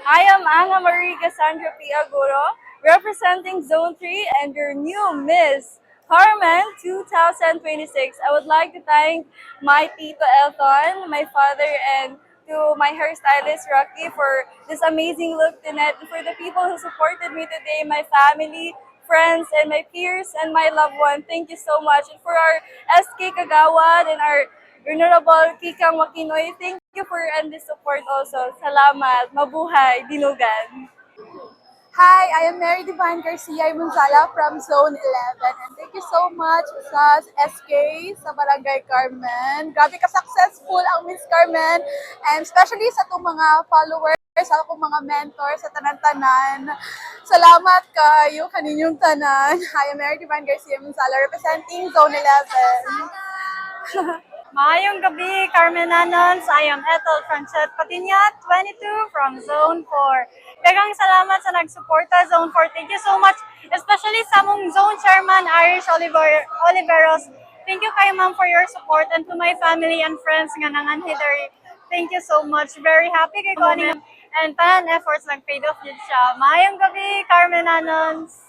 I am Ana Marie Cassandra P. Aguro, representing Zone 3 and your new Miss Carmen 2026. I would like to thank my Tito Elton, my father, and to my hairstylist Rocky for this amazing look tonight, and for the people who supported me today, my family, friends, and my peers, and my loved one. Thank you so much. And for our SK Kagawad and our Venerable Kikang Makinoy, thank you for your endless support also. Salamat. Mabuhay. Dinugan. Hi, I am Mary Divine Garcia Munzala from Zone 11. And thank you so much sa SK, sa Barangay Carmen. Grabe ka-successful ang Miss Carmen. And especially sa itong mga followers, sa akong mga mentors sa tanan-tanan. Salamat kayo, kaninyong tanan. I am Mary Divine Garcia Munzala representing Zone 11. Maayong gabi, Carmenanons. I am Ethel Franchet Patinyat, 22 from Zone 4. Daghang salamat sa nagsuporta, Zone 4. Thank you so much, especially sa mong Zone Chairman, Irish Oliveros. Thank you kay ma'am for your support, and to my family and friends nga nangan hitari. Thank you so much. Very happy kay ko and tanan efforts nag-paid off yun siya. Maayong gabi, Carmenanons.